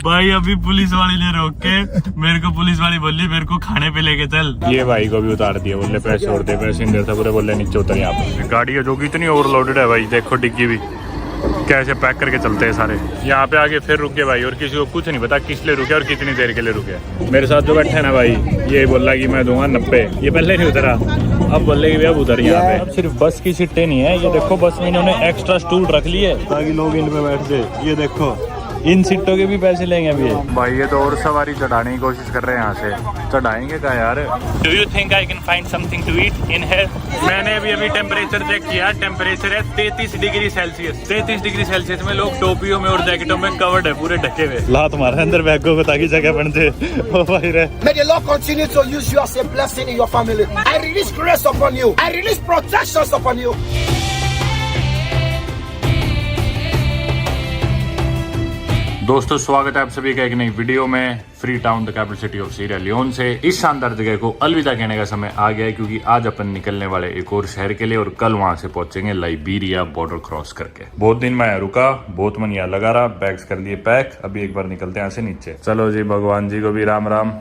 भाई अभी पुलिस वाली ने रोक के मेरे को पुलिस वाली बोली मेरे को खाने पे लेके चल। ये भाई को भी उतार दिया, बोले पैसे और दे, पैसे नहीं देता, पूरे बोले नीचे उतर। यहाँ पे गाड़ी है जो कि इतनी ओवरलोडेड है भाई, देखो डिग्गी भी कैसे पैक करके चलते हैं सारे। यहाँ पे आगे फिर रुके भाई, और किसी को कुछ नहीं पता किस लिए रुके और कितनी देर के लिए रुके। मेरे साथ जो बैठे है ना भाई, ये बोल रहा कि मैं दूंगा 90, ये पहले नहीं उतरा, अब बोल रहे कि अब उतर। यहाँ पे अब सिर्फ बस की सीटें नहीं है, ये देखो बस में इन्होंने एक्स्ट्रा स्टूल रख लिए ताकि लोग इनमें बैठ जाए। ये देखो इन सीटों के भी पैसे लेंगे अभी भाई। ये तो और सवारी चढ़ाने की कोशिश कर रहे हैं, यहाँ से चढ़ाएंगे क्या यार। Do you think I can find something to eat in here? मैंने अभी टेम्परेचर चेक किया, टेम्परेचर है 33 डिग्री सेल्सियस। 33 डिग्री सेल्सियस में लोग टोपियों में और जैकेटों में कवर्ड है, पूरे ढके हुए। ला तुम्हारे अंदर बैगों को ताकि जगह बन जाए। May the Lord continue to use you as a blessing in your family. I release grace upon you. I release protections upon you. दोस्तों स्वागत है आप सभी का एक नई वीडियो में। Freetown the capital city of Sierra Leone से इस शानदार जगह को अलविदा कहने का समय आ गया है, क्योंकि आज अपन निकलने वाले एक और शहर के लिए और कल वहां से पहुंचेंगे लाइबेरिया बॉर्डर क्रॉस करके। बहुत दिन मैं रुका, बहुत मन यहाँ लगा रहा, बैग्स कर दिए पैक। अभी एक बार निकलते हैं यहाँ से नीचे। चलो जी, भगवान जी को भी राम राम।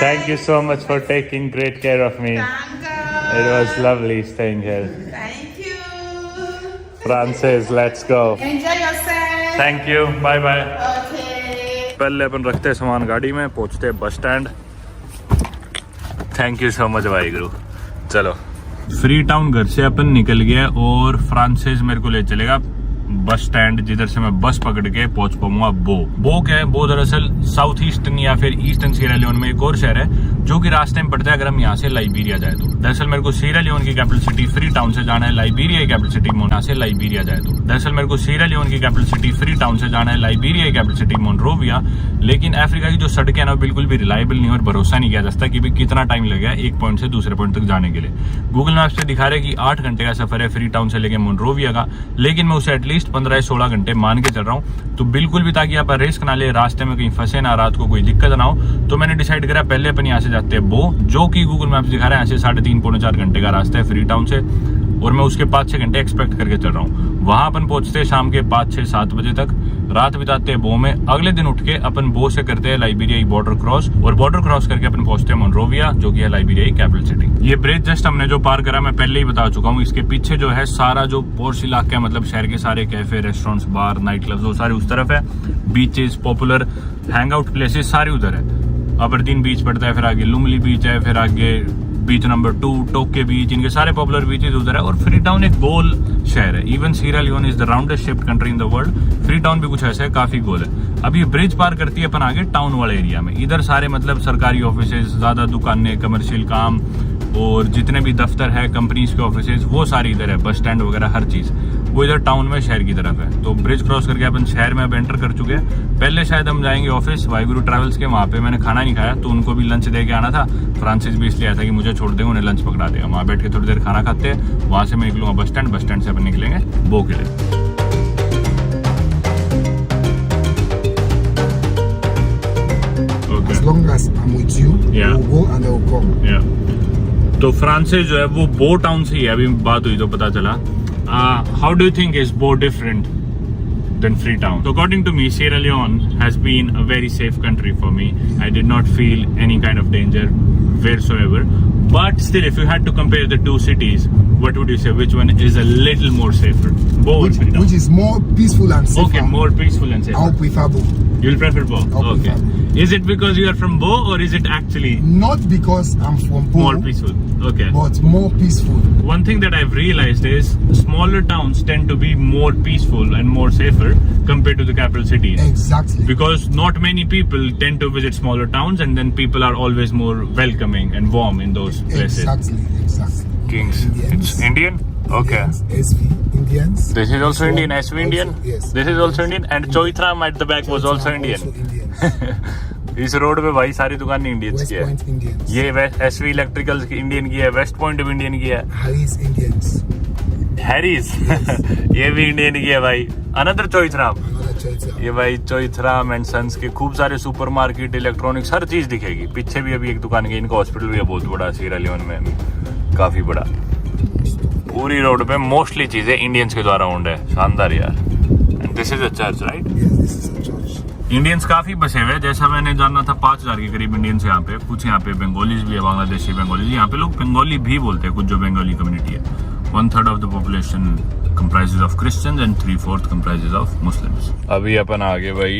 Thank you so much for taking great care of me. It was lovely staying here. Francis, let's go. Enjoy yourself. Thank you, bye bye. पहले अपन रखते हैं सामान गाड़ी में, पहुंचते हैं bus stand. Thank you so much भाई गुरु। चलो, फ्री टाउन घर से अपन निकल गए और फ्रांसिस मेरे को ले चलेगा बस स्टैंड, जिधर से मैं बस पकड़ के पहुंच पाऊंगा बो क्या है। बो दरअसल साउथ ईस्टर्न या फिर ईस्टर्न सीरिया लियोन में एक और शहर है जो कि रास्ते में पड़ता है अगर हम यहाँ से लाइबेरिया जाए तो। दरअसल मेरे को सीरिया लियोन की कैपिटल सिटी फ्री टाउन से जाना है लाइबेरिया की कैपिटल सिटी यहाँ से लाइबेरिया जाए तो। दरअसल मेरे को सीरिया लियोन की कैपिटल सिटी फ्री टाउन से जाना है लाइबेरिया की कैपिटल सिटी मोनरोविया। लेकिन अफ्रीका की जो सड़कें हैं ना बिल्कुल भी रिलायबल नहीं और भरोसा नहीं किया जा सकता कि भी कितना टाइम लगेगा एक पॉइंट से दूसरे पॉइंट तक जाने के लिए। गूगल मैप से दिखा रहे कि 8 घंटे का सफर है फ्री टाउन से लेके मोनरोविया का, लेकिन मैं उसे एटलीस्ट 15-16 घंटे मान के चल रहा हूँ। तो बिल्कुल भी ताकि आप रिस्क ना ले, रास्ते में कहीं फंसे ना, रात को कोई दिक्कत ना हो, तो मैंने डिसाइड करा पहले अपन यहाँ से जाते हैं बो, जो कि गूगल मैप दिखा रहा है यहाँ से 3.5-4 घंटे का रास्ता है फ्री टाउन से, और मैं उसके 5-6 घंटे एक्सपेक्ट करके चल रहा हूँ। वहां अपन पहुंचते हैं शाम के 5-6-7 बजे तक, रात बिताते हैं बो में। अगले दिन उठ के अपन बो से करते हैं लाइबेरिया की बॉर्डर क्रॉस, और बॉर्डर क्रॉस करके अपन पहुंचते हैं मोनरोविया जो कि है लाइबेरिया की कैपिटल सिटी। ये ब्रिज जस्ट हमने जो पार करा मैं पहले ही बता चुका हूँ। इसके पीछे जो है सारा जो पोर्श इलाका है, मतलब शहर के सारे कैफे, रेस्टोरेंट्स, बार, नाइट क्लब्स, वो सारे उस तरफ है। Beaches, popular hang out places सारे उधर है। अबरदीन बीच पड़ता है, फिर आगे लुमली बीच है, फिर आगे बीच नंबर 2 टोके बीच, इनके सारे पॉपुलर बीचेस उधर है। और फ्री टाउन एक गोल शहर है। Even Sierra Leone is the roundest shaped country in the world. Freetown भी कुछ ऐसा है, काफी गोल है। अब ये ब्रिज पार करती है अपन आगे टाउन वाले एरिया में। इधर सारे मतलब सरकारी ऑफिसेज, ज्यादा दुकानें, कमर्शियल काम और जितने भी दफ्तर है, कंपनीज के ऑफिसेज, वो सारी इधर है। बस स्टैंड वगैरह हर चीज वो इधर टाउन में शहर की तरफ है। तो ब्रिज क्रॉस करके अपन शहर में अब एंटर कर चुके हैं। पहले शायद हम जाएंगे ऑफिस वाहिगुरु ट्रैवल्स के, वहाँ पे मैंने खाना नहीं खाया तो उनको भी लंच दे के आना था। फ्रांसिस भी इसलिए आया था कि मुझे छोड़ देंगे, उन्हें लंच पकड़ा देगा। वहाँ बैठ के थोड़ी देर खाना खाते हैं, वहाँ से मैं निकलूंगा बस स्टैंड, बस स्टैंड से अपन निकलेंगे बो के लिए। As long as I'm with you, Yeah. we'll go and they'll come. तो फ्रांसिस जो है वो बो टाउन से ही है, अभी बात हुई तो पता चला। How do you think is बो different than Freetown? So according to me, Sierra Leone has been a very safe country for me. I did not feel any kind of danger wheresoever. But still, if you had to compare the two cities, what would you say? Which one is a little more safer? Bo or Freetown? Which is more peaceful and safer. Okay, more peaceful and safer. I'll prefer Bo. You'll prefer Bo? I'll Okay. prefer Bo. Is it because you are from Bo or is it actually Not because I'm from Bo, more peaceful? Okay. but more peaceful. One thing that I've realized is smaller towns tend to be more peaceful and more safer compared to the capital cities. Exactly. Because not many people tend to visit smaller towns, and then people are always more welcoming and warm in those places. Exactly. Kings. Indians. It's Indian? Okay. Indians, SV, Indians. This is also Indian, SV Indian? Also, yes. This is also Indian, and Choitram at the back was also Indian. Also Indians. इस road पे भाई सारी दुकानें Indians West की है। Point Indians. ये SV electricals की Indian की है, वेस्ट पॉइंट भी इंडियन की है, Harris Indians. हैरिस ये भी इंडियन की है भाई। Another Choithram, Another church. ये भाई चोइथराम एंड सन्स के खूब सारे सुपरमार्केट, इलेक्ट्रॉनिक्स, हर चीज दिखेगी। पीछे भी अभी एक दुकान की, इनका हॉस्पिटल भी है बहुत बड़ा सीरिया लियोन में, काफी बड़ा। पूरी रोड पे मोस्टली चीजें इंडियंस के द्वारा ओन्ड है। शानदार यार। And this is a church right? Yes, this is a church. Indians काफी बसे हुए हैं, जैसा मैंने जाना था 5000 के करीब इंडियंस यहाँ पे। कुछ यहाँ पे बंगालीज भी है, बांग्लादेशी बंगालीज। यहाँ पे लोग बंगाली भी बोलते हैं, कुछ जो बंगाली कम्युनिटी है। 1/3 of the population comprises of Christians and 3/4 comprises of Muslims। अभी अपन आ गए भाई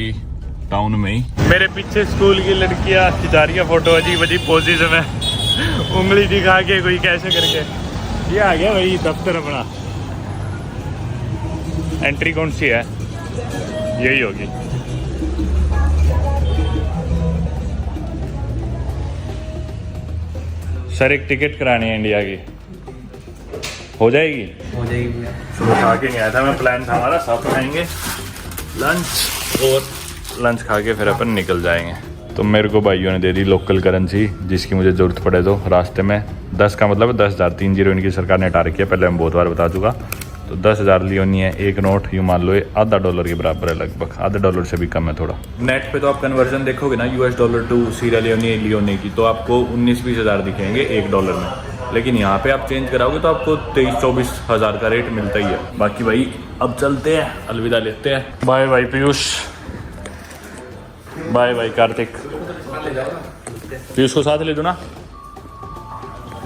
टाउन में ही। मेरे पीछे स्कूल की लड़कियां खिंचा रही है फोटो, अजीब अजीब पोजेज में उंगली दिखा के कोई कैसे करके। ये आ गया भाई दफ्तर अपना। एंट्री कौन सी है? यही होगी। सर एक टिकट करानी है इंडिया की, हो जाएगी? हो जाएगी। सुबह खा के नहीं आया था मैं, प्लान था हमारा साथ में आएंगे लंच, और लंच खा के फिर अपन निकल जाएंगे। तो मेरे को भाइयों ने दे दी लोकल करेंसी, जिसकी मुझे ज़रूरत पड़े तो रास्ते में। 10 का मतलब 10,000, 3 जीरो इनकी सरकार ने हटा रखी है, पहले मैं बहुत बार बता चुका। तो 10,000 लियोनी है। एक नोट यूँ मान लो ये $0.5 के बराबर है, लगभग $0.5 से भी कम है थोड़ा। नेट पे तो आप कन्वर्जन देखोगे ना $US टू सीरा लियोनी की, तो आपको 19-20 हज़ार दिखेंगे $1 में। लेकिन यहाँ पे आप चेंज कराओगे तो आपको 23-24 हज़ार का रेट मिलता ही है। बाकी भाई अब चलते हैं, अलविदा लेते हैं। Bye bye Piyush, bye bye Kartik. Piyush को साथ ले दो ना।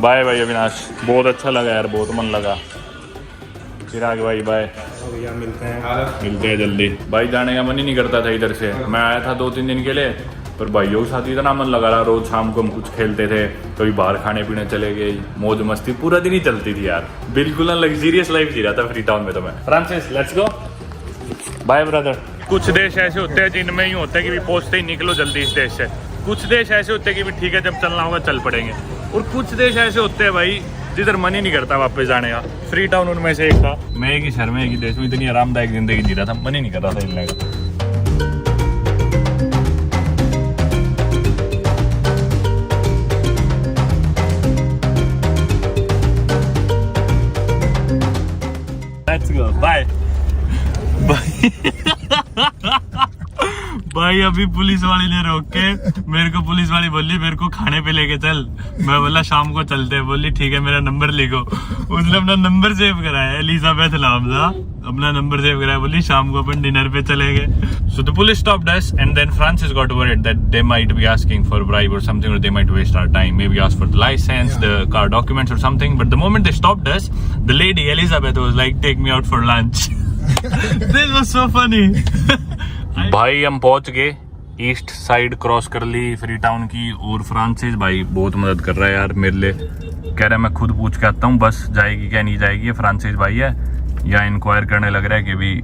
बाय बाय अविनाश, बहुत अच्छा लगा यार, बहुत मन लगा। चिराग भाई बाय, मिलते हैं जल्दी। भाई जाने का मन ही नहीं करता था इधर से। मैं आया था 2-3 दिन के लिए, पर भाइयों के साथ इतना मन लगा रहा। रोज शाम को हम कुछ खेलते थे, कभी बाहर खाने पीने चले गए, मौज मस्ती पूरा दिन ही चलती थी यार। बिल्कुल ना लग्जरियस लाइफ जी रहा था फ्री टाउन में। तो मैं Francis, let's go. Bye brother. कुछ देश ऐसे होते हैं जिनमें ही होता है कि भी पहुंचते ही निकलो जल्दी इस देश से। कुछ देश ऐसे होते हैं कि भी ठीक है जब चलना होगा चल पड़ेंगे, और कुछ देश ऐसे होते हैं भाई जिधर मन ही नहीं करता वापस जाने का। फ्री टाउन उनमें से एक था। मैं एक ही शहर में, एक ही देश में इतनी आरामदायक जिंदगी जी रहा था, मन ही नहीं कर रहा था हिलने का। Let's go. Bye. भाई अभी पुलिस वाली ने रोक के मेरे को, पुलिस वाली बोली मेरे को खाने पे लेके चल। मैं बोला शाम को चलते हैं। बोली ठीक है मेरा नंबर लिखो। उसने अपना नंबर सेव कराया, एलिजाबेथ नाम था, अपना नंबर सेव कराया। बोली शाम को अपन डिनर पे चले गए। So the police stopped us and then Francis got worried that they might be asking for a bribe or something, or they might waste our time, maybe ask for the license, the car documents or something. But the moment they stopped us, the lady Elizabeth was like, take me out for lunch. This was so funny. भाई हम पहुंच गए, east side cross कर ली free town की। और Francis भाई बहुत मदद कर रहा है यार मेरे लिए। कह रहा है मैं खुद पूछ के आता हूँ बस जाएगी क्या नहीं जाएगी। ये फ्रांसिस भाई है, या इंक्वायर करने लग रहा है कि भी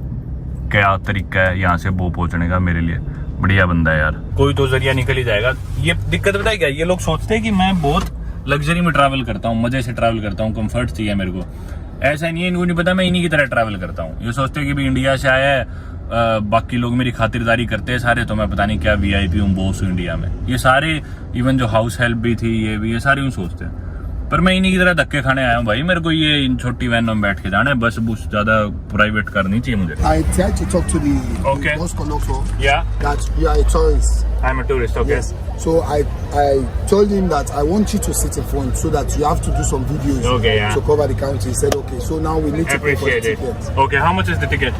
क्या तरीका है यहाँ से वो पहुंचने का। मेरे लिए बढ़िया बंदा है यार, कोई तो जरिया निकल ही जाएगा। ये दिक्कत बताया क्या, ये लोग सोचते हैं कि मैं बहुत लग्जरी में ट्रैवल करता हूँ, मजे से ट्रैवल करता हूँ, कंफर्ट चाहिए मेरे को। ऐसा नहीं है, इनको नहीं पता मैं इन्हीं की तरह ट्रैवल करता हूँ। ये सोचते हैं कि भी इंडिया से आया है, बाकी लोग मेरी खातिरदारी करते हैं सारे, तो मैं पता नहीं क्या VIP हूँ, बॉस हूँ इंडिया में। ये सारे, इवन जो हाउस हेल्प भी थी ये भी, ये सारे यूँ सोचते हैं। पर मैं इन्हीं की तरह धक्के खाने आया हूँ भाई। मेरे को ये इन छोटी वैन में बैठ के जाना है, बस बुश ज्यादा प्राइवेट कार नहीं चाहिए मुझे। I tried to talk to the bus conductor. Yeah, That you are a tourist. I'm a tourist. Okay. Yes. So I told him that I want you to sit in front so that you have to do some videos. Okay, yeah. To cover the country. He said okay. So now we need to pay for the Appreciate it. ticket. Okay, how much is the ticket?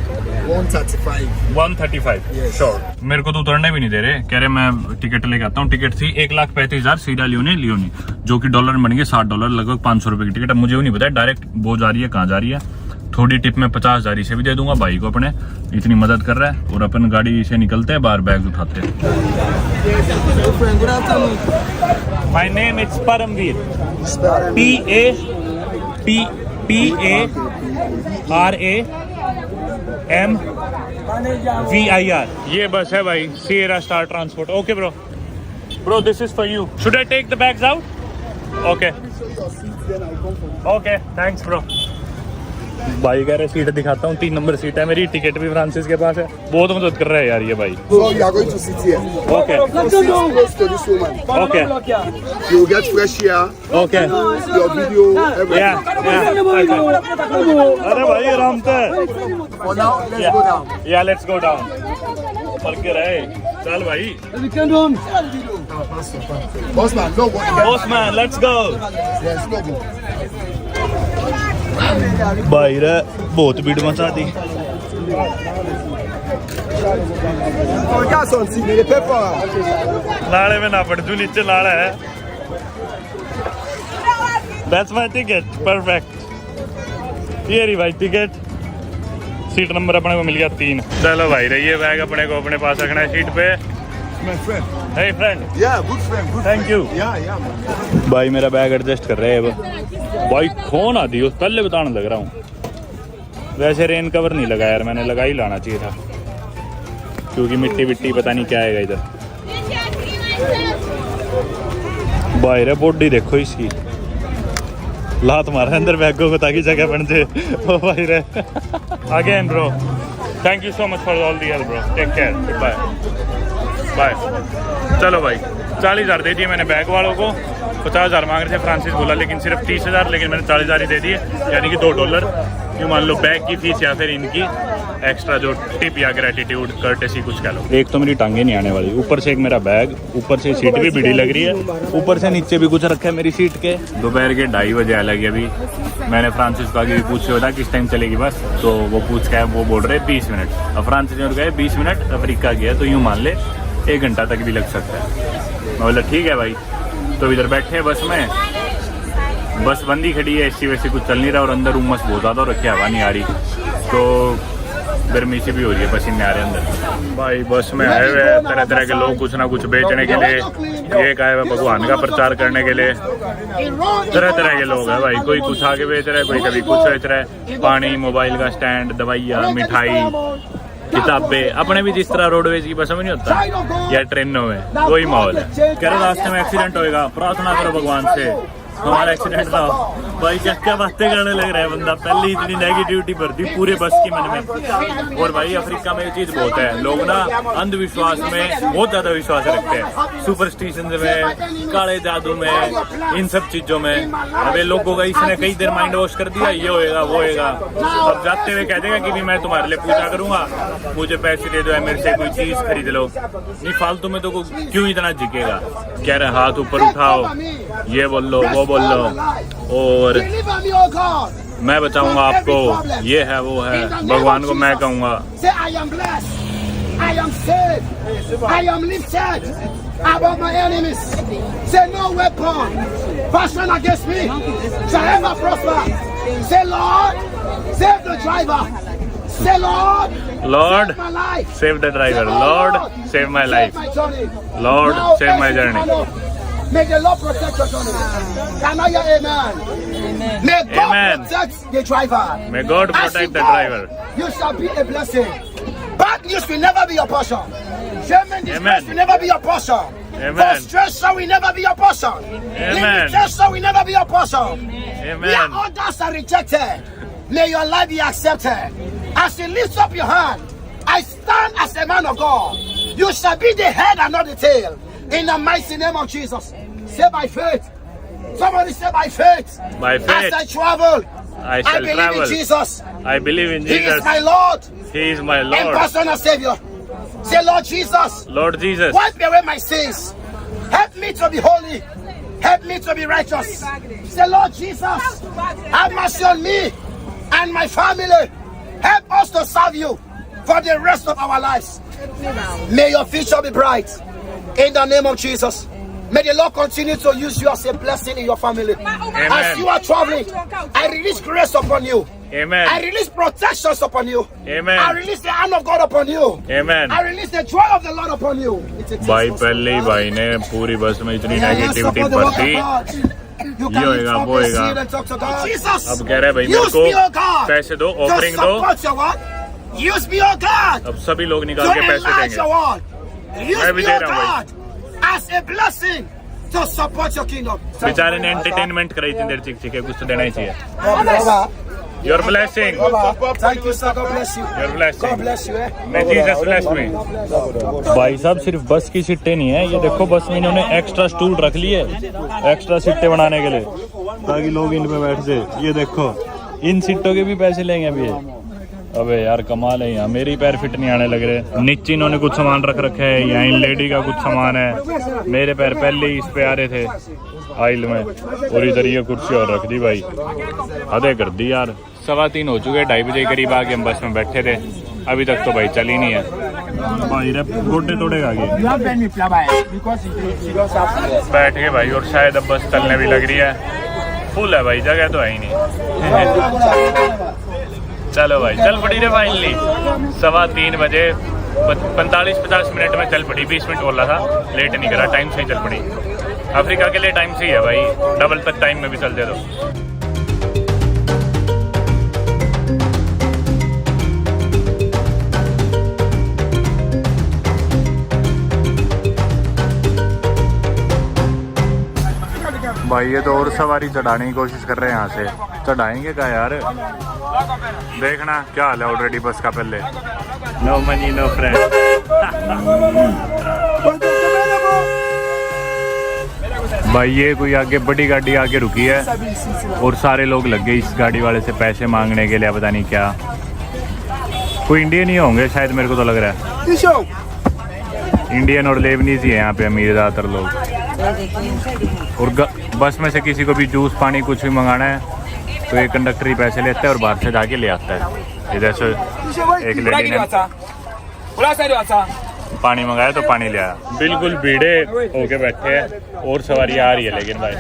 135. 135. Yes. Sure. मेरे को तो उतरने भी नहीं दे रहे, कह रहे मैं टिकट लेके आता हूँ। टिकट थी 1,35,000 सीरा लियोनी, जो कि डॉलर में बन गए $60, लगभग 500 रुपए की टिकट। अब मुझे वो नहीं पता डायरेक्ट वो जा रही है कहाँ जा रही है। थोड़ी टिप में 50,000 से भी दे दूंगा भाई को अपने, इतनी मदद कर रहा है। और अपन गाड़ी से निकलते हैं, बाहर बैग उठाते हैं। My name is Paramvir, PARAMVIR। ये बस है भाई, Sierra Star Transport। Okay bro this is for you. Should I take the bags out? Okay okay thanks bro. भाई कह रहे सीट दिखाता हूँ, 3 नंबर सीट है मेरी। टिकट भी फ्रांसिस के पास है, बहुत मदद कर रहा है यार ये भाई। So you are going to sit here. Okay. Sit close to this woman. Okay. You will get fresh air. Okay. Your video. Everything. Yeah. अरे भाई आराम से। For now, let's go down. Yeah, let's go down. पल के रहे, चल भाई। Bossman, no go. Bossman, let's go. Yes, no go. भाई रे बहुत भीड़ मचा दी। Regarde son tigre, il est pas fort. नाले में ना पड़, जो नीचे नाला है. That's my ticket, perfect. ये रही भाई टिकट. सीट नंबर अपने को मिल गया 3. चलो भाई रहिए, बैग अपने को अपने पास रखना है सीट पे. My friend. Hey friend. Yeah, good friend. Good Thank friend. you. Yeah, man. भाई मेरा बैग एडजस्ट कर रहे हैं अब. भाई कौन आदि हो, पहले बताने लग रहा हूँ. वैसे रेन कवर नहीं लगा यार, मैंने लगा ही लाना चाहिए था, क्योंकि मिट्टी विट्टी पता नहीं क्या आएगा इधर. भाई रे बॉडी देखो इसकी, लात मारा अंदर बैग को ताकि जगह बन जाए. ओ भाई रे. Again bro, thank you so much for all the help bro. Take care, bye bye. चलो भाई 40,000 दे दिए मैंने बैग वालों को. 50,000 मांग रहे थे, फ्रांसिस बोला लेकिन सिर्फ 30,000, लेकिन मैंने 40,000 ही दे दिए, यानी कि $2. यूँ मान लो बैग की फीस या फिर इनकी एक्स्ट्रा जो टिप या ग्रेटिट्यूड कर्टेसी कुछ कह लो. एक तो मेरी टांगे नहीं आने वाली, ऊपर से एक मेरा बैग, ऊपर से सीट भी बड़ी लग रही है, ऊपर से नीचे भी कुछ रखा है मेरी सीट के. दोपहर के 2:30 बजे आ लगी अभी. मैंने फ्रांसिस को आगे भी पूछा था किस टाइम चलेगी बस, तो वो पूछ के वो बोल रहे 20 मिनट. अब फ्रांसिस ने कहा 20 मिनट, अफ्रीका गया तो यूँ मान ले 1 घंटा तक भी लग सकता है. मैं बोला ठीक है भाई. तो इधर बैठे हैं बस में, बस बंदी खड़ी है, एसी वैसे कुछ चल नहीं रहा और अंदर उमस बहुत ज़्यादा और रखी हवा नहीं आ रही, तो गर्मी सी भी हो रही है, पसीने आ रहे हैं अंदर. भाई बस में आए हुए हैं तरह तरह के लोग, कुछ ना कुछ बेचने के लिए, एक आए हुए भगवान का प्रचार करने के लिए. तरह तरह के लोग हैं भाई, कोई कुछ आगे बेच रहा है, कोई कभी कुछ बेच रहा है. पानी, मोबाइल का स्टैंड, दवाइयाँ, मिठाई, किताबें. अपने भी जिस तरह रोडवेज की बसों में नहीं होता या ट्रेनों में, वही माहौल है. कह रहे रास्ते में एक्सीडेंट होएगा, प्रार्थना करो भगवान से हमारा एक्सीडेंट ना हो. भाई क्या क्या बातें करने लग रहा है बंदा, पहले ही इतनी नेगेटिविटी भरती पूरे बस की मन में. और भाई अफ्रीका में ये चीज़ बहुत है, लोग ना अंधविश्वास में बहुत ज़्यादा विश्वास रखते हैं, सुपरस्टिशन में, काले जादू में, इन सब चीज़ों में. अब ये लोगों का इसने कई देर माइंड वॉश कर दिया, ये होएगा वो होएगा. अब जाते हुए कह देगा कि भी मैं तुम्हारे लिए पूजा करूंगा, मुझे पैसे दे दो या मेरे से कोई चीज़ खरीद लो. नहीं फालतू में तो क्यों इतना झिकेगा. कह रहे हाथ ऊपर उठाओ, ये बोल लो वो बोल लो, और मैं बचाऊंगा आपको, ये है वो है. भगवान को मैं कहूँगा I am saved. I am lifted above my enemies. Say no weapon fashioned against me shall ever prosper. Say Lord, save the driver. Say Lord, Lord, save my life. save the driver. Lord, save my life. Save my journey. Lord, Now, save my every journey. follow. May the Lord protect your journey. Can I hear amen? May God Amen. protect the driver. May God As you protect the go, driver. You shall be a blessing. Bad news will never be your portion. Shame and disgrace Amen. will never be your portion. Amen. Frustration will never be your portion. Amen. Limitation will never be your portion. Amen. Where others are rejected, may your life be accepted. As you lift up your hand, I stand as a man of God. You shall be the head and not the tail. In the mighty name of Jesus. Say by faith. Somebody say by faith. By faith. As I travel, I shall believe travel. in Jesus. I believe in He is Jesus. my Lord He is my and Lord. personal Savior. Say, Lord Jesus, Lord Jesus, wipe away my sins. Help me to be holy. Help me to be righteous. Say, Lord Jesus, have mercy on me and my family. Help us to serve you for the rest of our lives. May your future be bright. In the name of Jesus. May the Lord continue to use you as a blessing in your family. Amen. As you are traveling, I release grace upon you. Amen. I release protections upon you. Amen. I release the hand of God upon you. Amen. I release the joy of the Lord upon you. भाई पहले ही भाई ने पूरी बस में इतनी negativity भरती, ये होएगा वो होएगा. अब कह रहे भाई मेरे को पैसे दो, ऑफरिंग दो. Use me, oh God. अब सभी लोग निकाल To के पैसे enlarge your देंगे. word. Use मैं भी me, दे oh रहा हूँ God, as a blessing to support your kingdom. बेचारे ने एंटरटेनमेंट कराई थी देर चिक चिके, कुछ तो देना ही चाहिए. Your blessing. Thank you, sir. God bless you. Your blessing. God bless you. May Jesus bless me. भाई साहब सिर्फ बस की सीटें नहीं है, ये देखो बस में इन्होंने एक्स्ट्रा स्टूल रख लिए, एक्स्ट्रा सीटें बनाने के लिए, ताकि लोग इन पे बैठ जाए. ये देखो इन सीटों के भी पैसे लेंगे अभी ये. अबे यार कमाल है, यहाँ मेरे पैर फिट नहीं आने लग रहे. नीचे इन्होंने कुछ सामान रख रखे है, यहाँ इन लेडी का कुछ सामान है. मेरे पैर पहले ही इस पे आ रहे थे आइल में, और इधर ये कुर्सी और रख दी भाई. हदे कर दी यार. 3:15 हो चुके, 2:30 बजे करीब आके हम बस में बैठे थे, अभी तक तो भाई चली नहीं है. भाई रे गोटे तोड़ेगा आगे। You have been with Flaba because she don't have. बैठ गए भाई और शायद अब बस चलने भी लग रही है। फुल है भाई, जगह तो है ही नहीं। चलो भाई चल पड़ी रे फाइनली 3:15 बजे 45-50 मिनट में चल पड़ी। 20 मिनट बोला था, लेट नहीं करा, टाइम से ही चल पड़ी। अफ्रीका के लिए टाइम से ही है भाई, डबल तक टाइम में भी चलते तो। भाई ये तो और सवारी चढ़ाने की कोशिश कर रहे हैं, यहाँ से चढ़ाएंगे क्या यार। देखना क्या हाल है ऑलरेडी बस का। पहले नो मनी नो फ्रेंड। भाई ये कोई आगे बड़ी गाड़ी आगे रुकी है और सारे लोग लग गए इस गाड़ी वाले से पैसे मांगने के लिए, पता नहीं क्या। कोई इंडियन ही होंगे शायद, मेरे को तो लग रहा है इंडियन और लेबनीज ही है यहाँ पे अमीर ज़्यादातर लोग। और बस में से किसी को भी जूस पानी कुछ भी मंगाना है तो ये कंडक्टर ही पैसे लेता है और बाहर से जाके ले आता है। इधर से एक लेडी ने पानी मंगाया तो पानी ले आया। बिल्कुल भीड़े होके बैठे हैं और सवारी आ रही है लेकिन भाई।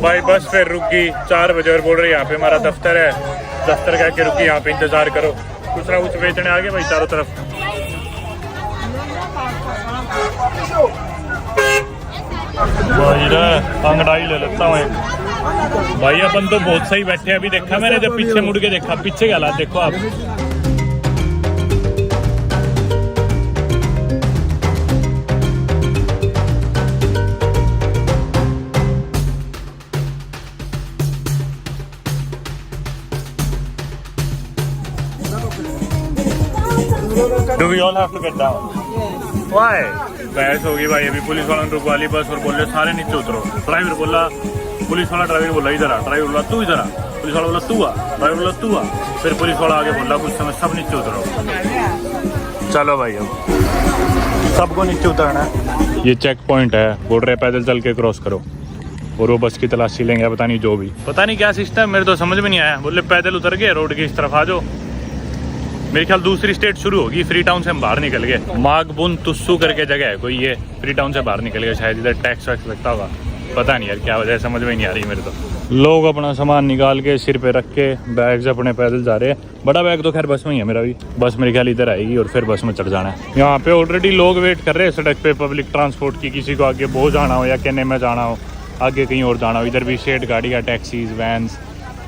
भाई बस फिर रुक गई 4 बजे और बोल रही यहाँ पे हमारा दफ्तर है, दफ्तर कह के रुकी, यहाँ पे इंतजार करो। कुछ ना कुछ बेचने आ गए भाई चारों तरफ। भाई अंगड़ाई ले लेता हूँ एक। भाई अपन तो बहुत सही बैठे हैं, अभी देखा मैंने जब पीछे मुड़ के देखा, पीछे के हालात देखो आप। Do we all have to get down? Why? बहस होगी भाई। अभी पुलिस वालों ने रुकवा ली बस और बोले सारे नीचे उतरो। ड्राइवर बोला, पुलिस वाला ड्राइवर बोला इधर आ, ड्राइवर बोला तू इधर आ, पुलिस वाला बोला तू आ, ड्राइवर बोला तू आ, फिर पुलिस वाला आगे बोला कुछ समय सब नीचे उतरो। चलो भाई अब सबको नीचे उतरना है। ये चेक पॉइंट है, बोल रहे पैदल चल के क्रॉस करो और वो बस की तलाशी लेंगे, पता नहीं जो भी, पता नहीं क्या सिस्टम, मेरे तो समझ में नहीं आया। बोले पैदल उतर के रोड की इस तरफ आ जाओ। मेरे ख्याल दूसरी स्टेट शुरू होगी। फ्री टाउन से हम बाहर निकल गए, मागबुन तुस्सू करके जगह है कोई, ये फ्री टाउन से बाहर निकल गए शायद। इधर टैक्स वैक्स लगता होगा, पता नहीं यार क्या वजह है, समझ में नहीं आ रही मेरे तो। लोग अपना सामान निकाल के सिर पे रख के बैग अपने पैदल जा रहे हैं। बड़ा बैग तो खैर बस में ही है मेरा भी, बस मेरे ख्याल इधर आएगी और फिर बस में चढ़ जाना है। यहाँ पे ऑलरेडी लोग वेट कर रहे हैं सड़क पे पब्लिक ट्रांसपोर्ट की, किसी को आगे बो जाना हो या केने में जाना हो, आगे कहीं और जाना हो। इधर भी शेड गाड़ियाँ, टैक्सीज, वैन्स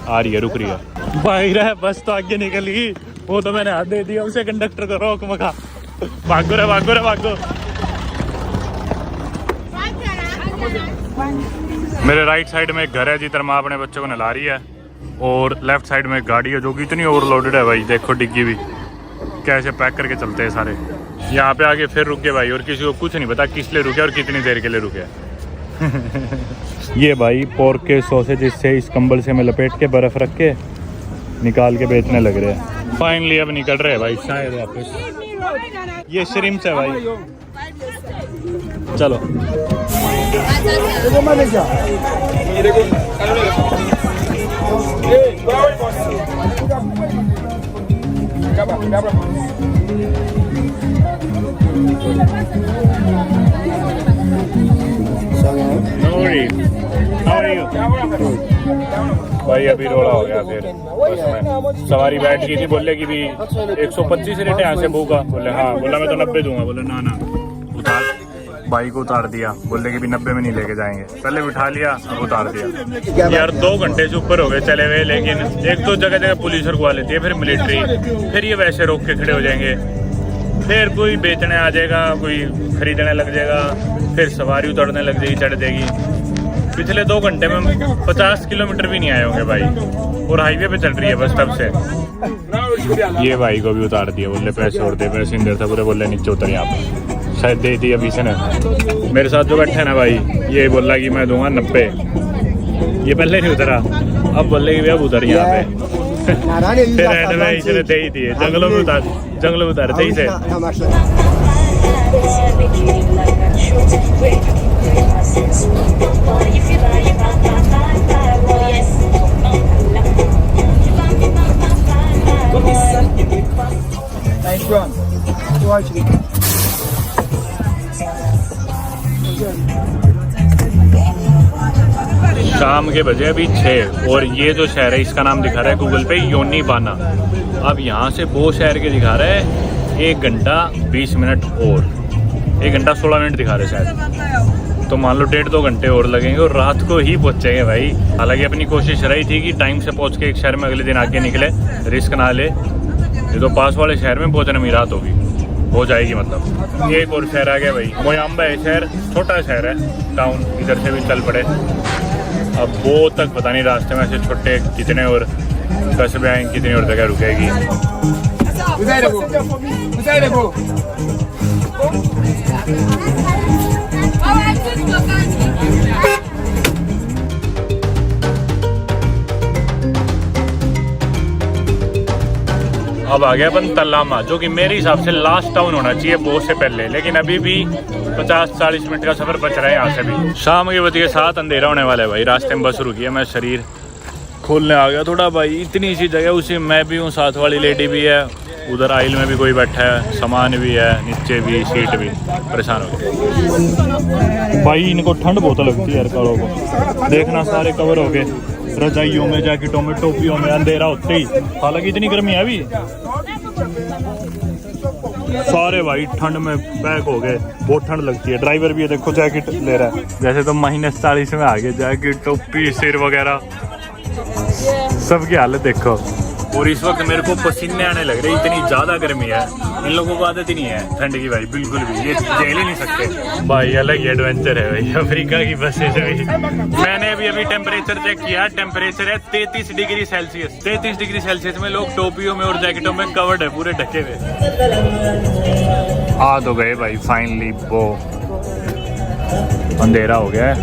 आ रही है, रुक रही है। भाई रहा बस तो आगे निकल गई, वो तो मैंने हाथ दे दिया उसे, कंडक्टर को रोक मका, भागो रे भागो रे भागो। मेरे राइट साइड में एक घर है जिधर माँ अपने बच्चों को नहला रही है और लेफ्ट साइड में एक गाड़ी है जो कि इतनी ओवरलोडेड है भाई, देखो डिग्गी भी कैसे पैक करके चलते हैं सारे। यहाँ पे आगे फिर रुके भाई और किसी को कुछ नहीं पता किस लिए रुके और कितनी देर के लिए रुके। ये भाई पोर्क के सॉसेज इससे इस कंबल से मैं लपेट के बर्फ रख के निकाल के बेचने लग रहे हैं। फाइनली अब निकल रहे हैं भाई शायद वापस। ये श्रिम्प्स है भाई, चलो। भाई अभी रोड़ा हो गया फिर बस में। सवारी बैठ गई थी, बोले कि भी 125 रेट है यहाँ से बहू का। बोले हाँ, बोला मैं तो 90 दूंगा। बोले ना ना, उतार। बाइक को उतार दिया, बोले कि भी 90 में नहीं लेके जाएंगे। पहले बिठा लिया, अब उतार दिया। यार 2 घंटे से ऊपर हो गए चले हुए, लेकिन एक तो जगह जगह पुलिस रुकवा लेती है, फिर मिलिट्री, फिर ये वैसे रोक के खड़े हो जाएंगे, फिर कोई बेचने आ जाएगा, कोई खरीदने लग जाएगा, फिर सवारी उतरने लग जाएगी, चढ़ देगी। पिछले 2 घंटे में 50 किलोमीटर भी नहीं आए होंगे भाई, और हाईवे पे चल रही है बस तब से। ये भाई को भी उतार दिया, बोले पैसे और दे, पैसे नहीं देता पूरे, बोले नीचे उतर। यहाँ पे शायद दे दी अभी से ना। मेरे साथ जो बैठा है ना भाई, ये बोला कि मैं दूंगा 90। ये पहले नहीं उतरा, अब बोले कि अब उतर यहाँ पे। फिर एंड में इसने दे ही दिए, जंगलों में उतार थे इसे। शाम के बजे अभी 6 और ये जो शहर है इसका नाम दिखा रहा है गूगल पे योनी बाना। अब यहाँ से वो शहर के दिखा रहा है 1 घंटा 20 मिनट और 1 घंटा 16 मिनट दिखा रहे शायद। तो मान लो 1.5-2 घंटे और लगेंगे और रात को ही पहुँचेंगे भाई। हालांकि अपनी कोशिश रही थी कि टाइम से पहुँच के एक शहर में अगले दिन आके निकले, रिस्क ना ले। ये तो पास वाले शहर में पहुँचने में रात होगी, हो जाएगी मतलब। एक और शहर आ गया भाई, मोयाम्बा है शहर, छोटा शहर है टाउन, इधर से भी चल पड़े। अब वो तक पता नहीं रास्ते में ऐसे छोटे कितने और कस्बे आएंगे, कितनी और जगह रुकेगी। अब आ गया अपन तलामा, जो कि मेरे हिसाब से लास्ट टाउन होना चाहिए बहुत से पहले, लेकिन अभी भी 50-40 मिनट का सफर बच रहा है यहाँ से भी। शाम के बजे 7 अंधेरा होने वाला है भाई। रास्ते में बस रुकी है, मैं शरीर खोलने आ गया थोड़ा भाई। इतनी सी जगह, उसी मैं भी हूँ, साथ वाली लेडी भी है, उधर आइल में भी कोई बैठा है, सामान भी है, नीचे भी सीट भी। परेशान हो गए भाई, इनको ठंड बहुत लगती है यार कारों को। देखना सारे कवर हो गए, रजाइयों में, जैकेटों में, टोपियों में, अंधेरा होते ही। हालांकि इतनी गर्मी है अभी, सारे भाई ठंड में पैक हो गए, बहुत ठंड लगती है। ड्राइवर भी है देखो जैकेट ले रहा है। वैसे तो -40 में आ गए, जैकेट, टोपी, सिर वगैरह सबकी हालत देखो। और इस वक्त मेरे को पसीने आने लग रहे, इतनी ज्यादा गर्मी है। इन लोगों को आदत ही नहीं है ठंड की भाई, बिल्कुल भी, ये झेल ही नहीं सकते भाई। अलग ही एडवेंचर है भाई अफ्रीका की बसें से भी। मैंने अभी टेम्परेचर चेक किया, टेम्परेचर है 33 डिग्री सेल्सियस। 33 डिग्री सेल्सियस में लोग टोपियों में और जैकेटों में कवर्ड है, पूरे ढके हुए। आ तो गए भाई फाइनली, वो अंधेरा हो गया है।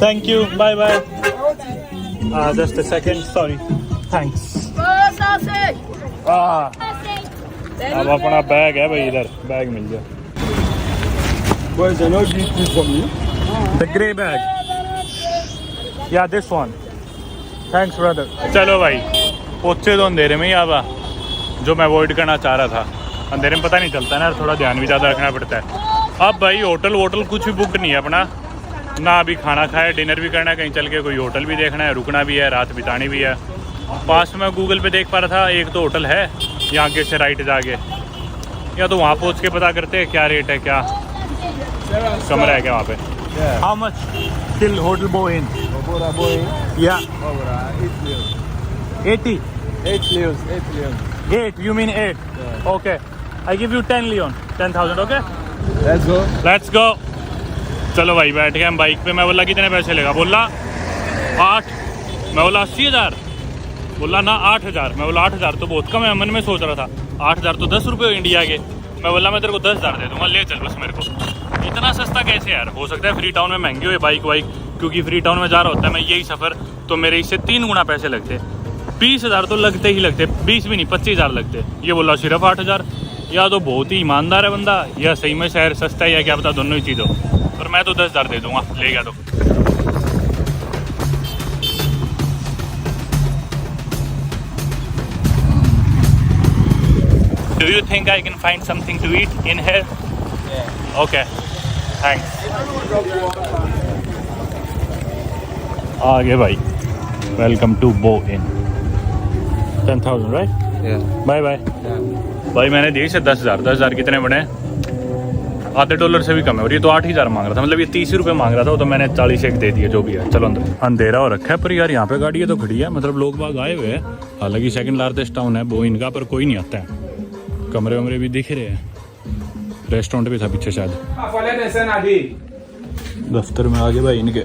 Thank you, bye bye. Just a second, sorry. Thanks. अब अपना बैग है भाई, इधर बैग मिल गया। The grey bag. Yeah, this one. Thanks, brother. चलो भाई, पहुंचे तो अंधेरे में ही आवा, जो मैं अवॉइड करना चाह रहा था। अंधेरे में पता नहीं चलता ना, थोड़ा ध्यान भी ज़्यादा रखना पड़ता है। अब भाई होटल कुछ भी बुक नहीं है अपना, ना अभी खाना खाया, डिनर भी करना है, कहीं चल के कोई होटल भी देखना है, रुकना भी है, रात बितानी भी है। पास में गूगल पे देख पा रहा था, एक तो होटल है यहाँ आगे से राइट जाके, या तो वहाँ पहुँच के पता करते हैं क्या रेट है, क्या कमरा है क्या वहाँ पे। हाउ मच टिल होटल बोइन? या 80? 8 you mean 8? Okay, I give you 10 leone, 10,000. Okay, let's go. चलो भाई बैठ गए हम बाइक पे। मैं बोला कितने पैसे लेगा, बोला 8। मैं बोला 80,000, बोला ना 8,000। मैं बोला 8,000 तो बहुत कम है, मन में सोच रहा था 8,000 तो 10 रुपये इंडिया के। मैं बोला मैं तेरे को 10,000 दे दूंगा, ले चल बस मेरे को। इतना सस्ता कैसे यार हो सकता है? फ्री टाउन में महंगी हुई बाइक वाइक, क्योंकि फ्री टाउन में जा रहा होता है मैं यही सफ़र, तो मेरे इससे 3 गुना पैसे लगते। 20,000 तो लगते ही लगते, 20 भी नहीं 25,000 लगते। ये बोला सिर्फ 8,000। या तो बहुत ही ईमानदार है बंदा, या सही में शहर सस्ता है, या क्या पता दोनों ही चीज़ हो। पर मैं तो 10,000 दे दूंगा, ले गया तो। Do you think I can find something to eat in here? Yeah. Okay. Thanks. आगे भाई, welcome to Bo Inn. 10,000, right? Yeah. Bye bye. Yeah. भाई मैंने दिए इसे 10,000। 10,000 कितने बने? आधे डॉलर से भी कम है, और ये तो 8,000 मांग रहा था, मतलब ये 30 रुपये मांग रहा था, तो मैंने 41 दे दिए, जो भी है। चलो अंदर। अंधेरा हो रखा है, पर यार यहाँ पे गाड़ी तो खड़ी है, मतलब लोग बाग आए हुए हैं। हालांकि सेकंड लार्जेस्ट टाउन है वो इनका, पर कोई नहीं आता है। कमरे वमरे भी दिख रहे हैं, रेस्टोरेंट भी था पीछे शायद। दफ्तर में आगे भाई इनके।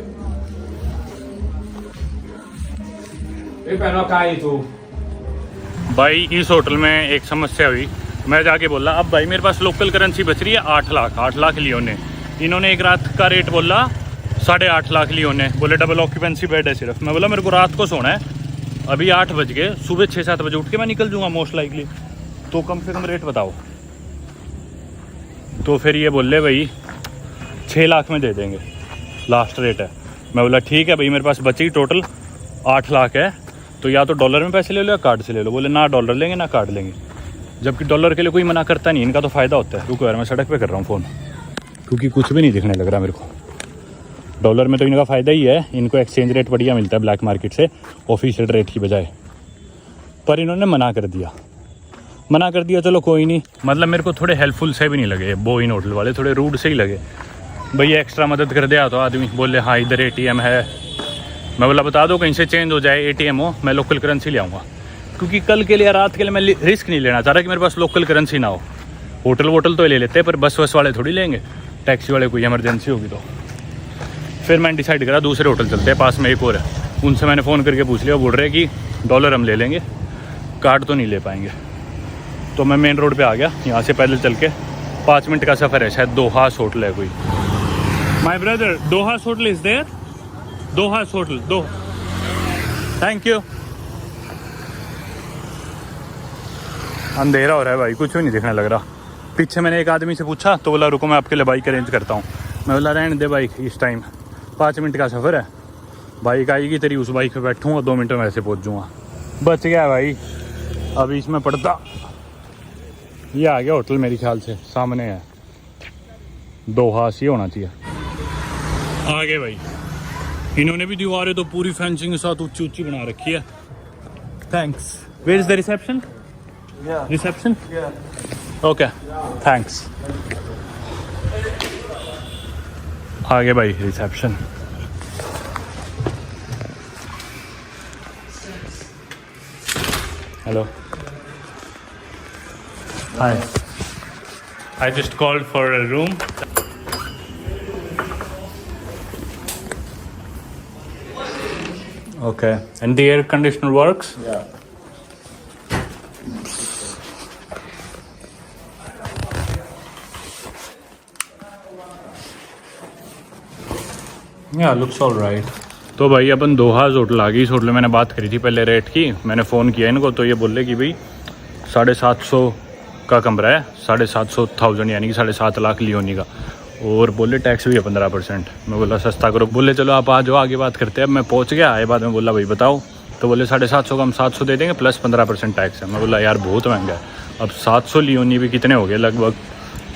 भाई इस होटल में एक समस्या हुई, मैं जाके बोला अब भाई मेरे पास लोकल करेंसी बच रही है 8 लाख लियोने। इन्होंने एक रात का रेट बोला 8.5 लाख लियोने, बोले डबल ऑक्यूपेंसी बेड है सिर्फ। मैं बोला मेरे को रात को सोना है, अभी 8 बज गए, सुबह 6-7 बजे उठ के मैं निकल जाऊँगा मोस्ट लाइकली, तो कम से कम रेट बताओ। तो फिर ये बोले भाई 6 लाख में दे देंगे, लास्ट रेट है। मैं बोला ठीक है भाई, मेरे पास बची टोटल 8 लाख है, तो या तो डॉलर में पैसे ले लो या कार्ड से ले लो। बोले ना डॉलर लेंगे ना कार्ड लेंगे, जबकि डॉलर के लिए कोई मना करता नहीं, इनका तो फ़ायदा होता है। रुको यार, मैं सड़क पे कर रहा हूँ फ़ोन, क्योंकि कुछ भी नहीं दिखने लग रहा मेरे को। डॉलर में तो इनका फ़ायदा ही है, इनको एक्सचेंज रेट बढ़िया मिलता है ब्लैक मार्केट से ऑफिशियल रेट की बजाय। पर इन्होंने मना कर दिया, चलो कोई नहीं। मतलब मेरे को थोड़े हेल्पफुल से भी नहीं लगे बो इन होटल वाले, थोड़े रूड से ही लगे। भैया एक्स्ट्रा मदद कर दिया तो आदमी बोले हाँ इधर ATM है। मैं बोला बता दो कहीं से चेंज हो जाए ATM हो, मैं लोकल करेंसी ले आऊँगा, क्योंकि कल के लिए रात के लिए मैं रिस्क नहीं लेना चाह रहा कि मेरे पास लोकल करेंसी ना हो। होटल वोटल तो ले लेते हैं, पर बस वाले थोड़ी लेंगे, टैक्सी वाले कोई इमरजेंसी होगी तो। फिर मैंने डिसाइड करा दूसरे होटल चलते हैं, पास में एक और है। उनसे मैंने फ़ोन करके पूछ लिया, बोल रहे कि डॉलर हम ले लेंगे, कार्ड तो नहीं ले पाएंगे। तो मैं मेन रोड पे आ गया, यहाँ से पैदल चल के 5 मिनट का सफ़र है, शायद दोहास होटल है कोई। My brother, Doha's hotel is there, Doha's hotel, दो। Thank you. अंधेरा हो रहा है भाई, कुछ भी नहीं दिखने लग रहा। पीछे मैंने एक आदमी से पूछा तो बोला रुको मैं आपके लिए बाइक अरेंज करता हूँ। मैं बोला रहने दे बाइक, इस टाइम 5 मिनट का सफ़र है, बाइक आएगी तेरी, उस बाइक पे बैठूँगा, 2 मिनट में वैसे पहुँच जाऊँगा। बच गया भाई, अभी इसमें पड़ता। ये आ गया होटल, मेरे ख्याल से सामने है, दोहास ही होना चाहिए। आ गए भाई, इन्होंने भी दीवारें तो पूरी फेंसिंग के साथ ऊंची ऊंची बना रखी है। Thanks. Where is the reception? Reception? Okay, thanks. आ गए भाई reception. Hello, hi, I just called for a room. Okay, and the air conditioner works? Yeah. Yeah, looks all right. तो भाई अपन दोहास होटल आ गई। इस होटल में मैंने बात करी थी पहले रेट की, मैंने फ़ोन किया इनको तो ये बोले कि भाई 750 का कमरा है, 750,000 यानी कि 7.5 लाख लियोनी का, और बोले टैक्स भी है 15%। मैं बोला सस्ता करो। बोले चलो आप आ जाओ आगे बात करते हैं। अब मैं पहुंच गया, आए बाद में बोला भाई बताओ, तो बोले 750 का हम 700 दे देंगे प्लस 15% टैक्स है। मैं बोला यार बहुत महंगा है। अब 700 लियोनी भी कितने हो गए, लगभग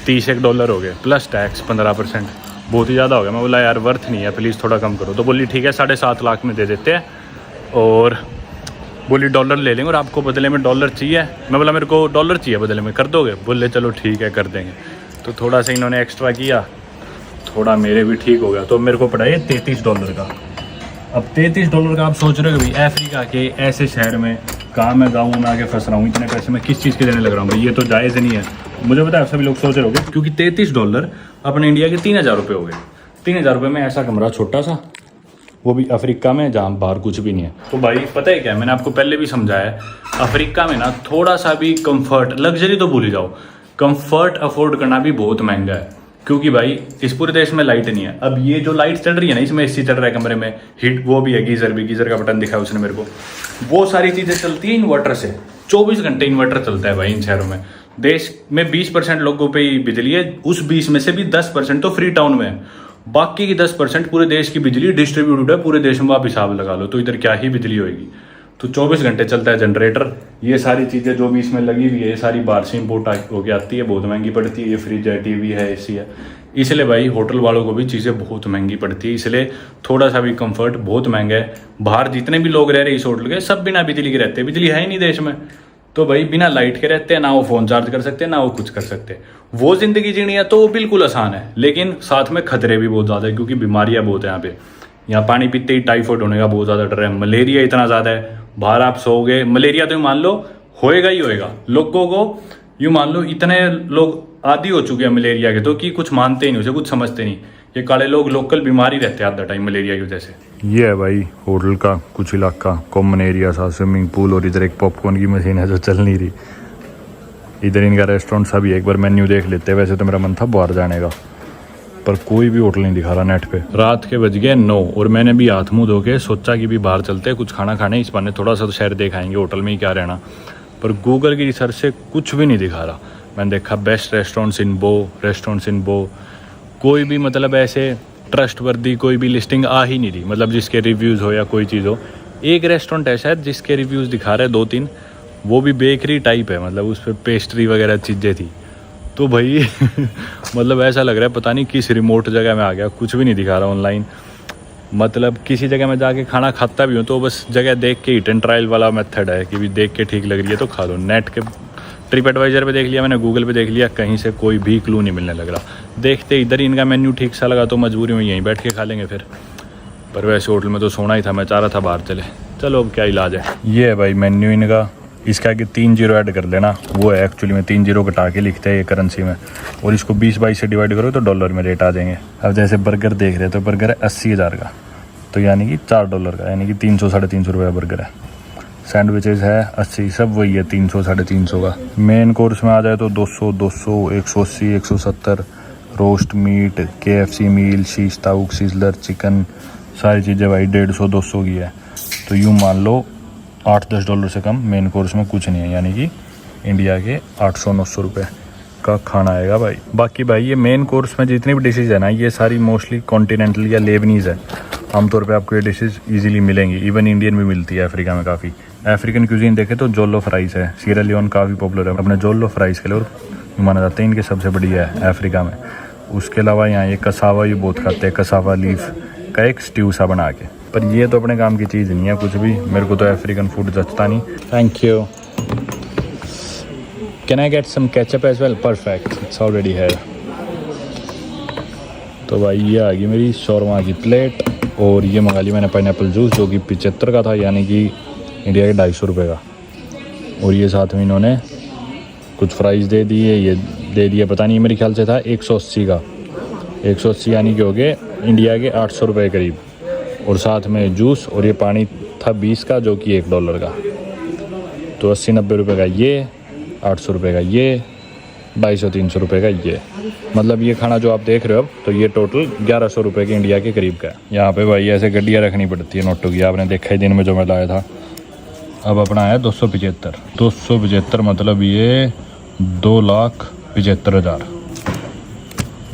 $30 हो गए, प्लस टैक्स 15%, बहुत ही ज़्यादा हो गया। मैं बोला यार वर्थ नहीं है, प्लीज़ थोड़ा कम करो। तो बोली ठीक है 7.5 लाख में दे देते हैं, और बोली डॉलर ले लेंगे और आपको बदले में डॉलर चाहिए। मैं बोला मेरे को डॉलर चाहिए बदले में, कर दोगे? बोले चलो ठीक है कर देंगे। तो थोड़ा सा इन्होंने एक्स्ट्रा किया, थोड़ा मेरे भी ठीक हो गया, तो मेरे को पड़ा ये $33 का। अब $33 का आप सोच रहे हो भाई अफ्रीका के ऐसे शहर में कहाँ मैं गाँव में आके फंस रहा हूँ, इतने पैसे मैं किस चीज़ के देने लग रहा हूँ भाई, ये तो जायज़ नहीं है। मुझे पता है सभी लोग सोच रहे होंगे, क्योंकि $33 अपने इंडिया के 3,000 रुपये हो गए। 3,000 रुपये में ऐसा कमरा छोटा सा, वो भी अफ्रीका में जहाँ बाहर कुछ भी नहीं है। तो भाई पता है क्या, मैंने आपको पहले भी समझाया है, अफ्रीका में ना थोड़ा सा भी कंफर्ट, लग्जरी तो भूल ही जाओ, कंफर्ट अफोर्ड करना भी बहुत महंगा है। क्योंकि भाई इस पूरे देश में लाइट नहीं है। अब ये जो लाइट चल रही है ना, इसमें एसी चल रहा है कमरे में, हीट वो भी है, गीज़र का बटन दिखा है उसने मेरे को, वो सारी चीज़ें चलती है इन्वर्टर से। 24 घंटे इन्वर्टर चलता है भाई इन शहरों में। देश में 20% लोगों पे ही बिजली है, उस 20 में से भी 10% तो फ्री टाउन में है, बाकी की 10% पूरे देश की बिजली डिस्ट्रीब्यूटेड है पूरे देश में। आप हिसाब लगा लो तो इधर क्या ही बिजली होगी। तो 24 घंटे चलता है जनरेटर। ये सारी चीज़ें जो भी इसमें लगी हुई है, ये सारी बाहर से इम्पोर्ट होके आती है, बहुत महंगी पड़ती है। ये फ्रिज है, टीवी है, एसी है, इसलिए भाई होटल वालों को भी चीज़ें बहुत महंगी पड़ती है। इसलिए थोड़ा सा भी कंफर्ट बहुत महंगा है। बाहर जितने भी लोग रह रहे हैं इस होटल के, सब बिना बिजली के रहते हैं, बिजली है ही नहीं देश में। तो भाई बिना लाइट के रहते हैं, ना वो फ़ोन चार्ज कर सकते हैं, ना वो कुछ कर सकते हैं। वो ज़िंदगी जीनी है तो वो बिल्कुल आसान है, लेकिन साथ में खतरे भी बहुत ज़्यादा है, क्योंकि बीमारियाँ बहुत है यहाँ पे। यहाँ पानी पीते ही टाइफाइड होने का बहुत ज़्यादा डर है, मलेरिया इतना ज़्यादा है। बाहर आप सोओगे, मलेरिया तो मान लो होएगा ही होएगा। लोगों को यूँ मान लो इतने लोग आदी हो चुके हैं मलेरिया के, तो कि कुछ मानते ही नहीं, उसे कुछ समझते नहीं। ये काले लोग लोकल बीमारी रहते हैं आधा टाइम मलेरिया की वजह से। ये है भाई होटल का कुछ इलाका, कॉमन एरिया सा, स्विमिंग पूल, और इधर एक पॉपकॉर्न की मशीन है जो चल नहीं रही। इधर इनका रेस्टोरेंट सा भी है, एक बार मेन्यू देख लेते हैं। वैसे तो मेरा मन था बाहर जाने का, पर कोई भी होटल नहीं दिखा रहा नेट पे। रात के बज गए 9 और मैंने भी हाथ मुँह धो के सोचा कि भी बाहर चलते हैं कुछ खाना खाने, इस बहाने थोड़ा सा तो शहर देख आएंगे, होटल में ही क्या रहना। पर गूगल की रिसर्च से कुछ भी नहीं दिखा रहा। मैंने देखा बेस्ट रेस्टोरेंट्स इन बो, कोई भी मतलब ऐसे ट्रस्टवर्दी कोई भी लिस्टिंग आ ही नहीं रही, मतलब जिसके रिव्यूज़ हो या कोई चीज़ हो। एक रेस्टोरेंट है शायद जिसके रिव्यूज़ दिखा रहे 2-3, वो भी बेकरी टाइप है, मतलब उस पर पेस्ट्री वगैरह चीज़ें थी। तो भाई मतलब ऐसा लग रहा है पता नहीं किस रिमोट जगह में आ गया, कुछ भी नहीं दिखा रहा ऑनलाइन। मतलब किसी जगह में जाके खाना खाता भी हूँ तो बस जगह देख के हिट एंड ट्रायल वाला मेथड है कि भी देख के ठीक लग रही है तो खा लो। नेट के ट्रिप एडवाइजर पे देख लिया मैंने, गूगल पे देख लिया, कहीं से कोई भी क्लू नहीं मिलने लग रहा। देखते इधर ही इनका मेन्यू ठीक सा लगा तो मजबूरी में यहीं बैठ के खा लेंगे फिर। पर वैसे होटल में तो सोना ही था, मैं चाह रहा था बाहर चले। चलो अब क्या इलाज है। ये है भाई मेन्यू इनका, इसका आगे 3 जीरो ऐड कर लेना, वो है एक्चुअली में 3 जीरो कटा के लिखते हैं ये करेंसी में, और इसको 20-22 से डिवाइड करो तो डॉलर में रेट आ जाएंगे। अब जैसे बर्गर देख रहे हैं तो बर्गर है 80,000 का, तो यानी कि $4 का, यानी कि 300-350 रुपये का बर्गर है। सैंडविचेस है 80, सब वही है 300-350 का। मेन कोर्स में आ जाए तो 200, 180, 170, रोस्ट मीट, KFC मील, शीश ताउक, सिजलर चिकन, सारी चीज़ें भाई 150-200 की है। तो यूँ मान लो $8-10 से कम मेन कोर्स में कुछ नहीं है, यानी कि इंडिया के 800-900 रुपये का खाना आएगा भाई। बाकी भाई ये मेन कोर्स में जितनी भी डिशेज़ है ना, ये सारी मोस्टली कॉन्टिनेंटल या लेबनीज़ है। आमतौर पे आपको ये डिशेज़ इजीली मिलेंगी, इवन इंडियन भी मिलती है अफ्रीका में काफ़ी। अफ्रीकन क्यूजीन देखे तो जोलोफ राइस है, सीरा लियोन काफ़ी पॉपुलर है अपने जोलोफ राइस के लिए, और माना जाता है इनके सबसे बढ़िया है अफ्रीका में। उसके अलावा यहाँ ये कसावा भी बहुत खाते हैं, कसावा लीफ का एक स्ट्यू सा बना के। पर ये तो अपने काम की चीज़ नहीं है कुछ भी, मेरे को तो अफ्रीकन फूड जचता नहीं। Thank you. Can I get some ketchup as well? Perfect, it's already है। तो भाई ये आ गई मेरी शौरमा की प्लेट, और ये मंगा ली मैंने पाइनएप्पल जूस जो कि 75 का था, यानी कि इंडिया के 250 रुपये का। और ये साथ में इन्होंने कुछ फ्राइज़ दे दिए, ये दे दिया पता नहीं, मेरे ख्याल से था 180 का, 180 यानी कि हो गए इंडिया के 800 रुपये करीब। और साथ में जूस, और ये पानी था 20 का जो कि $1 का। तो 80-90 रुपये का ये, 800 रुपये का ये, 250-300 रुपये का ये। मतलब ये खाना जो आप देख रहे हो अब, तो ये टोटल 1100 रुपये के इंडिया के करीब का है। यहाँ पे भाई ऐसे गड्डियाँ रखनी पड़ती है नोटों की, आपने देखा ही दिन में जो मैं लाया था। अब अपना है 275 मतलब ये 2,75,000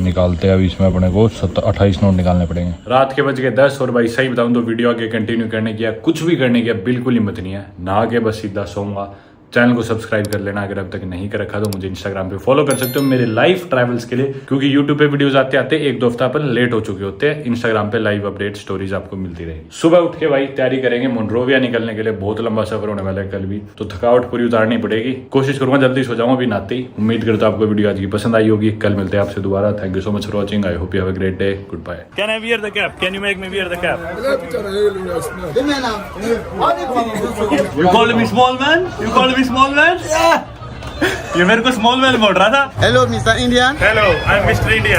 निकालते हैं। अभी इसमें अपने को 28 नोट निकालने पड़ेंगे। रात के बज गए 10, और भाई सही बताऊं तो वीडियो आगे कंटिन्यू करने की या कुछ भी करने की बिल्कुल हिम्मत नहीं है। नहा के बस सीधा सोऊंगा। चैनल को सब्सक्राइब कर लेना अगर अब तक नहीं कर रखा, तो मुझे इंस्टाग्राम पे फॉलो कर सकते हो मेरे लाइव ट्रैवल्स के लिए, क्योंकि यूट्यूब पे वीडियोस आते आते 1-2 हफ्ता अपन लेट हो चुके होते हैं। इंस्टाग्राम पे लाइव अपडेट स्टोरीज आपको मिलती रहेगी। सुबह उठ के भाई तैयारी करेंगे मोनरोविया निकलने के लिए, बहुत लंबा सफर होने वाला है कल भी, तो थकावट पूरी उतारनी पड़ेगी। कोशिश करूंगा जल्दी सो जाऊं अभी नहाते ही। उम्मीद करता हूं आपको वीडियो आज की पसंद आई होगी। कल मिलते हैं आपसे दोबारा। Thank you so much for watching. I hope you have a great day. Good bye. Can I wear the cap? Can you make me wear the cap? You called me small man? You called me small man? ये मेरे को small man बोल रहा था। Hello, Mr. Indian. Hello, I am mister India,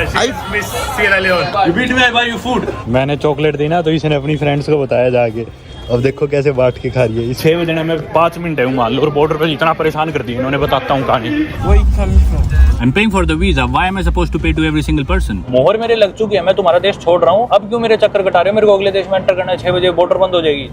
miss Sierra Leone. You beat me, I buy you food. मैंने chocolate दी ना, तो इसने अपनी फ्रेंड्स को बताया जाके। अब देखो कैसे बांट के खा रही है। 6 बजे में 5 मिनट है मान लो, और बॉर्डर पे इतना परेशान कर दी इन्होंने, बताता हूँ कहानी। I'm paying for the visa. Why am I supposed to pay to every single person? मोहर मेरे लग चुकी है, मैं तुम्हारा देश छोड़ रहा हूँ। अब क्यों मेरे चक्कर कटा रहे हो? मेरे को अगले देश में एंटर करना है, 6 बजे बॉर्डर बंद हो जाएगी।